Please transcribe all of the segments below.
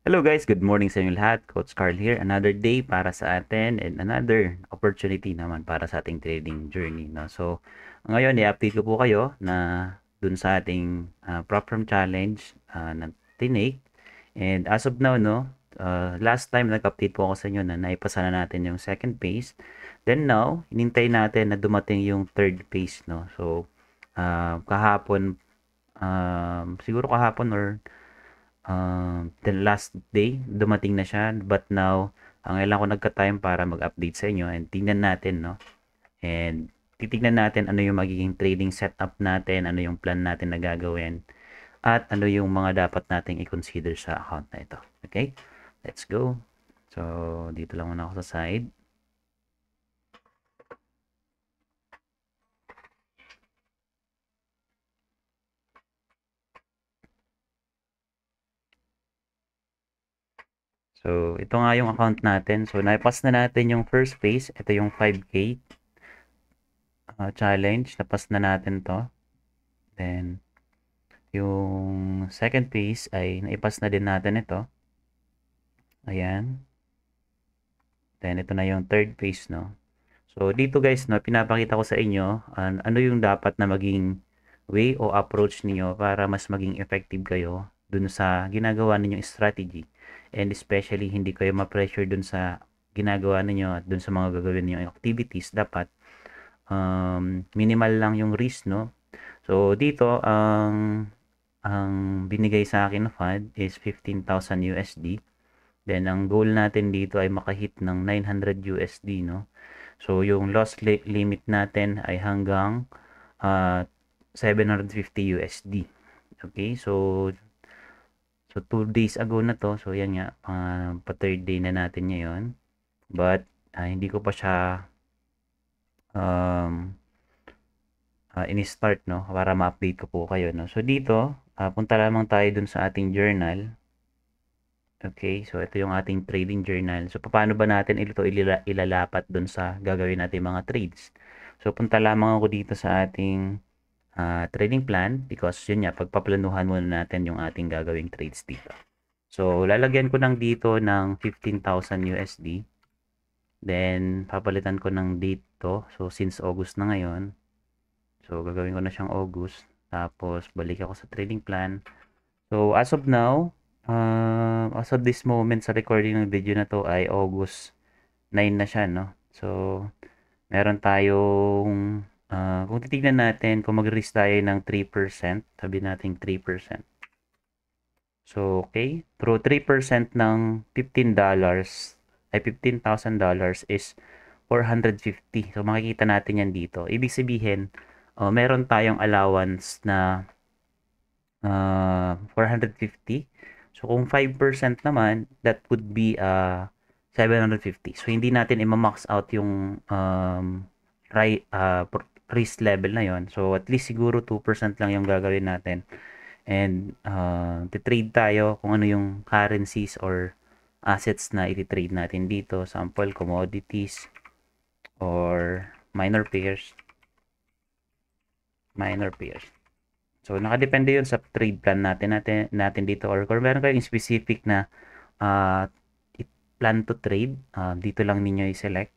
Hello guys, good morning sa inyo lahat. Coach Carl here. Another day para sa atin and another opportunity naman para sa ating trading journey. No? So, ngayon i-update ko po kayo na dun sa ating prop firm challenge na tinake. And as of now, no, last time nag-update po ako sa inyo na naipasa na natin yung second phase. Then now, hinintay natin na dumating yung third phase. No? So, kahapon, siguro kahapon or the last day, dumating na siya. But now, ngayon ko nagka-time para mag-update sa inyo and tingnan natin, no? And titignan natin ano yung magiging trading setup natin, ano yung plan natin na gagawin, at ano yung mga dapat nating i-consider sa account na ito. Okay? Let's go. So, dito lang muna ako sa side. So, ito nga yung account natin. So, naipas na natin yung first phase. Ito yung 5K challenge. Napas na natin to. Then, yung second phase ay naipas na din natin ito. Ayan. Then, ito na yung third phase, no? So, dito guys, no, pinapakita ko sa inyo ano yung dapat na maging way o approach niyo para mas maging effective kayo dun sa ginagawa ninyong strategy. And especially, hindi kayo ma-pressure dun sa ginagawa ninyo at dun sa mga gagawin ninyong activities. Dapat, minimal lang yung risk, no? So, dito, ang binigay sa akin na fund is 15,000 USD. Then, ang goal natin dito ay makahit ng 900 USD, no? So, yung loss limit natin ay hanggang 750 USD. Okay? So 2 days ago na to. So, yan nga. Pa third day na natin ngayon. But, hindi ko pa siya um, ini-start, no? Para ma-update ko po kayo, no? So, dito, punta lamang tayo dun sa ating journal. Okay, so ito yung ating trading journal. So, paano ba natin ito ilalapat dun sa gagawin natin mga trades? So, punta lamang ako dito sa ating trading plan because yun nga, pagpaplanuhan muna natin yung ating gagawing trades dito. So, lalagyan ko ng dito ng 15,000 USD. Then, papalitan ko ng date to. So, since August na ngayon. So, gagawin ko na siyang August. Tapos, balik ako sa trading plan. So, as of now, as of this moment sa recording ng video na to ay August 9 na siya, no? So, meron tayong, kung titignan natin, kung mag-risk tayo ng 3%, sabi natin 3%. So, okay. Through 3% ng $15 ay $15,000 is 450. So, makikita natin yan dito. Ibig sabihin, meron tayong allowance na 450. So, kung 5% naman, that would be 750. So, hindi natin i-max out yung risk level na yon. So, at least siguro 2% lang yung gagawin natin. And, titrade tayo kung ano yung currencies or assets na iti-trade natin dito. Sample, commodities or minor pairs. Minor pairs. So, nakadepende yun sa trade plan natin dito or kung meron kayong specific na uh, plan to trade, dito lang ninyo i-select.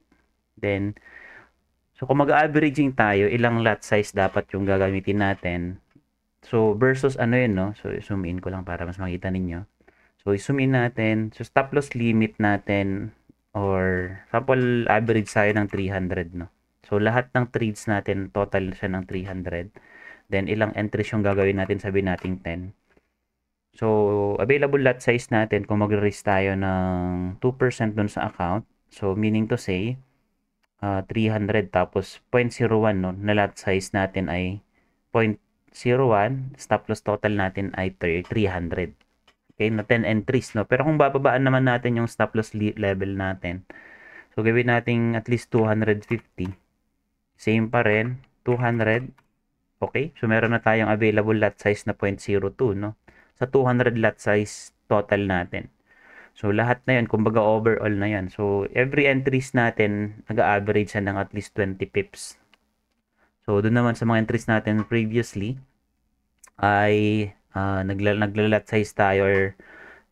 Then, so kung mag-averaging tayo, ilang lot size dapat yung gagamitin natin. So, versus ano yun, no? So, zoom in ko lang para mas makita ninyo. So, zoom in natin. So, stop loss limit natin or sample average tayo ng 300, no? So, lahat ng trades natin, total siya ng 300. Then, ilang entries yung gagawin natin, sabi natin 10. So, available lot size natin, kung mag-risk tayo ng 2% dun sa account, so meaning to say, 300 tapos 0.01, no, na lot size natin ay 0.01, stop loss total natin ay 300. Okay, na 10 entries, no? Pero kung bababaan naman natin yung stop loss level natin, so gawin natin at least 250. Same pa rin, 200. Okay? So, meron na tayong available lot size na 0.02, no? Sa 200 lot size total natin. So, lahat na yan, kumbaga overall na yan. So, every entries natin, nag-average siya ng at least 20 pips. So, doon naman sa mga entries natin previously, ay nagla-lot size tayo or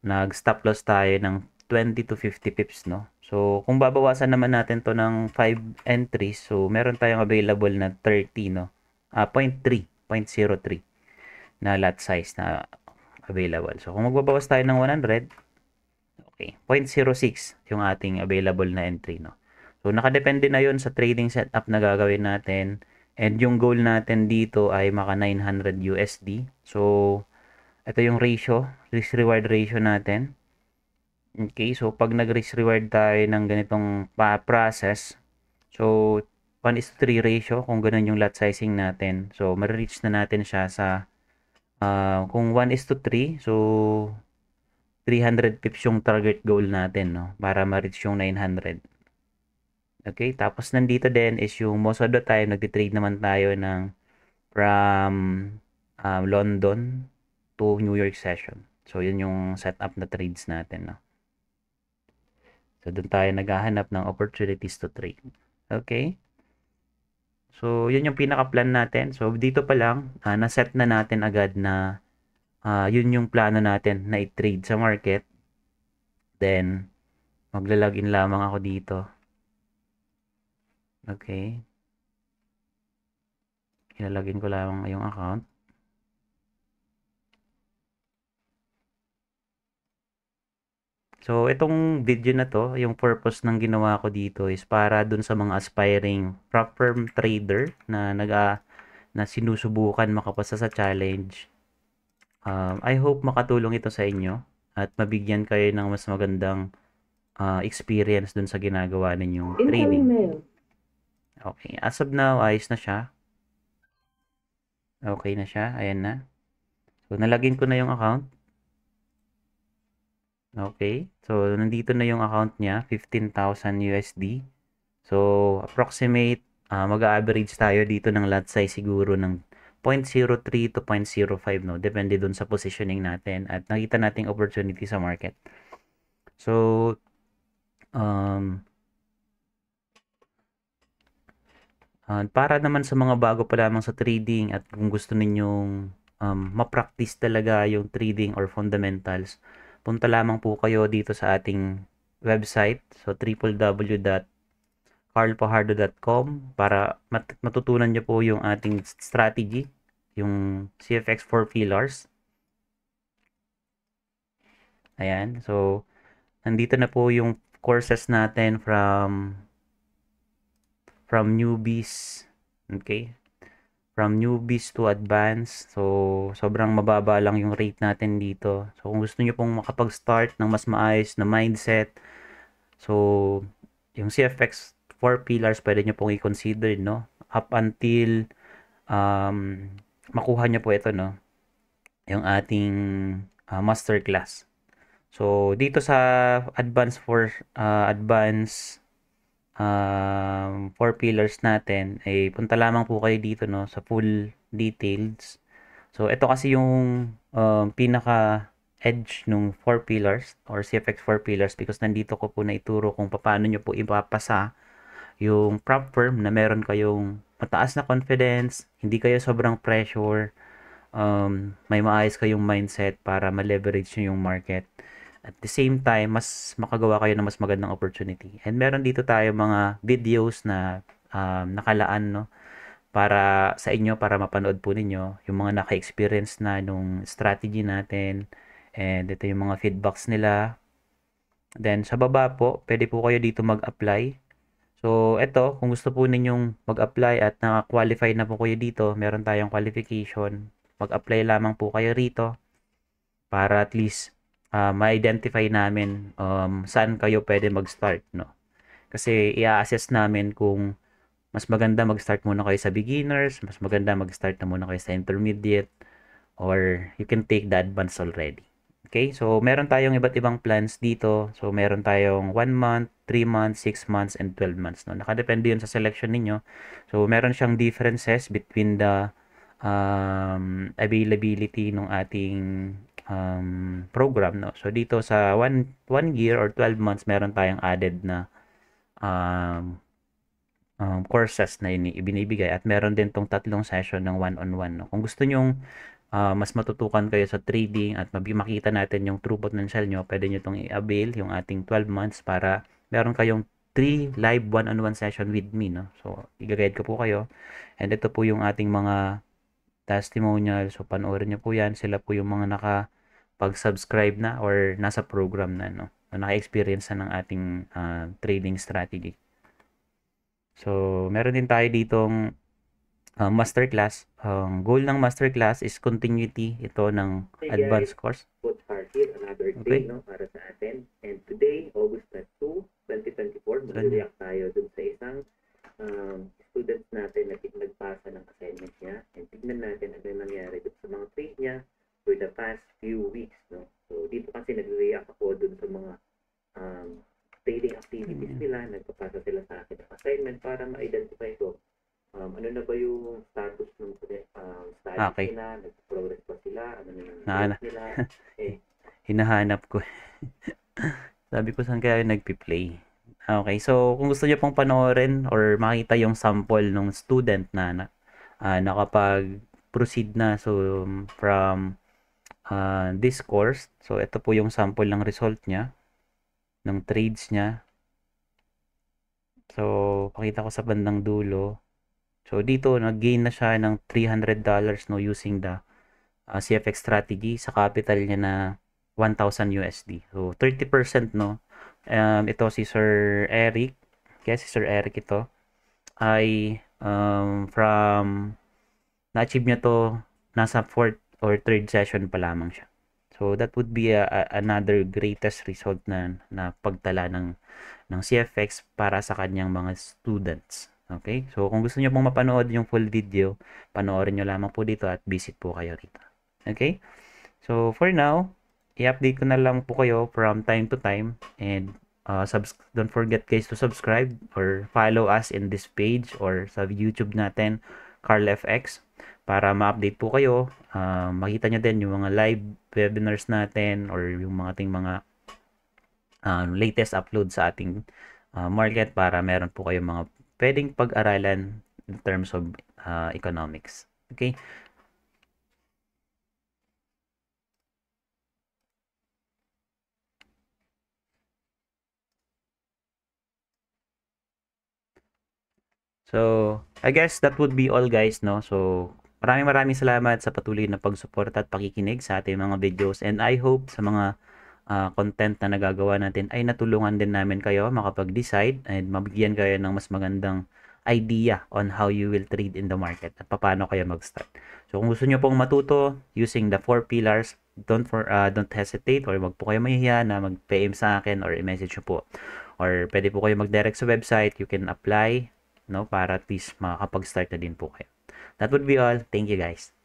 nag-stop loss tayo ng 20 to 50 pips, no? So, kung babawasan naman natin to ng 5 entries, so meron tayong available na 30, no? 0.3 na lot size na available. So, kung magbabawas tayo ng 100, okay, 0.06 yung ating available na entry, no? So, nakadepende na yun sa trading setup na gagawin natin. And yung goal natin dito ay maka 900 USD. So, ito yung ratio, risk-reward ratio natin. Okay, so pag nag-risk reward tayo ng ganitong process, so 1:3 ratio kung ganun yung lot sizing natin. So, ma-reach na natin siya sa kung 1:3, so 300 pips yung target goal natin, no? Para ma-reach yung 900. Okay, tapos nandito din is yung most of the time nagtitrade naman tayo ng from London to New York session. So, yun yung setup na trades natin, no? So, doon tayo naghahanap ng opportunities to trade. Okay? So, yun yung pinaka-plan natin. So, dito pa lang, na-set na natin agad na yun yung plano natin na i-trade sa market. Then, maglalagin lamang ako dito. Okay. Ilalagin ko lamang yung account. So, itong video na to, yung purpose ng ginawa ko dito is para dun sa mga aspiring prop firm trader na na sinusubukan makapasa sa challenge. I hope makatulong ito sa inyo at mabigyan kayo ng mas magandang experience dun sa ginagawa ninyong trading. Okay, as of now, ayos na siya. Okay na siya, ayan na. So, nalagin ko na yung account. Okay, so nandito na yung account niya, 15,000 USD. So, approximate, mag-average tayo dito ng lot size siguro ng 0.03 to 0.05, no? Depende dun sa positioning natin at nakita nating opportunity sa market. So, para naman sa mga bago pa lamang sa trading at kung gusto ninyong ma-practice talaga yung trading or fundamentals, punta lamang po kayo dito sa ating website. So, www.carlpajardo.com para matutunan nyo po yung ating strategy, yung CFX 4 pillars. Ayan. So, nandito na po yung courses natin from newbies. Okay? From newbies to advanced. So, sobrang mababa lang yung rate natin dito. So, kung gusto nyo pong makapag-start ng mas maayos na mindset, so, yung CFX 4 pillars, pwede nyo pong i-consider, no? Up until makuha nyo po ito, no? Yung ating masterclass. So, dito sa advanced 4 pillars natin, eh, punta lamang po kayo dito, no, sa full details. So, ito kasi yung pinaka edge nung 4 pillars or CFX 4 pillars because nandito ko po na ituro kung paano nyo po ipapasa yung prop firm na meron kayong mataas na confidence, hindi kayo sobrang pressure, may maayos kayong mindset para ma-leverage nyo yung market. At the same time, mas makagawa kayo ng mas magandang opportunity. And meron dito tayo mga videos na nakalaan, no? Para sa inyo, para mapanood po ninyo yung mga naka-experience na nung strategy natin. And ito yung mga feedbacks nila. Then, sa baba po, pwede po kayo dito mag-apply. So, ito, kung gusto po ninyong mag-apply at naka-qualify na po kayo dito, meron tayong qualification. Mag-apply lamang po kayo rito para at least ma-identify namin saan kayo pwede mag-start, no? Kasi i-assess namin kung mas maganda mag-start muna kayo sa beginners, mas maganda mag-start na muna kayo sa intermediate, or you can take the advanced already. Okay? So, meron tayong iba't ibang plans dito. So, meron tayong 1 month, 3 months, 6 months, and 12 months. No? Nakadepende yun sa selection ninyo. So, meron siyang differences between the availability ng ating program, no? So, dito sa 1 year or 12 months, meron tayong added na courses na ibinibigay at meron din tong tatlong session ng one-on-one, no? Kung gusto nyong mas matutukan kayo sa trading at makita natin yung true potential nyo, pwede nyo itong i-avail yung ating 12 months para meron kayong 3 live one-on-one session with me, no? So, i-guide ko po kayo. And ito po yung ating mga testimonial. So, panoorin nyo po yan. Sila po yung mga nakapag-subscribe na or nasa program na, no? Naka-experience na ng ating trading strategy. So, meron din tayo ditong masterclass. Ang goal ng masterclass is continuity ito ng advanced course. Coach Harshit, another day, no, para sa atin. And today, August 2, 2024, mag-react tayo dun sa isang students natin na nagpasa ng assignment niya. And tignan natin ano yung nangyari dun sa mga trade niya for the past few weeks, no. So, dito kasi nag-react ako dun sa mga trading activities nila. Nagpapasa sila sa akin ng assignment para ma-identify ko ano na ba yung status ng studies nila, nag-progress pa sila, ano na yung nila. Hinahanap ko. Sabi ko saan kaya nagpi-play. Okay, so kung gusto niyo pong panoorin or makita yung sample ng student na nakapag-proceed na from this course. So ito po yung sample ng result niya, ng trades niya. So pakita ko sa bandang dulo. So dito nag-gain na siya ng $300 no using the CFX strategy sa capital niya na 1,000 USD. So 30% no. Ito si Sir Eric. Kaya si Sir Eric ito ay from na-achieve niya to nasa 4th or 3rd session pa lamang siya. So that would be another greatest result na pagtala ng CFX para sa kanyang mga students. Okay? So, kung gusto niyo pong mapanood yung full video, panoorin niyo lamang po dito at visit po kayo rito. Okay? So, for now, i-update ko na lang po kayo from time to time and don't forget guys to subscribe or follow us in this page or sa YouTube natin, CarlFX, para ma-update po kayo. Makita nyo din yung mga live webinars natin or yung mga ating mga latest upload sa ating market para meron po kayong mga pwedeng pag-aralan in terms of economics. Okay? So, I guess that would be all guys, no? So, maraming salamat sa patuloy na pagsuporta at pakikinig sa ating mga videos and I hope sa mga content na nagagawa natin ay natulungan din namin kayo makapag-decide and mabigyan kayo ng mas magandang idea on how you will trade in the market at paano kayo mag-start. So kung gusto niyo pong matuto using the 4 pillars, don't hesitate or wag po kayo mahihiya na mag-PM sa akin or i-message nyo po. Or pwede po kayo mag-direct sa website, you can apply, no, para at least makakapag-start na din po kayo. That would be all. Thank you guys.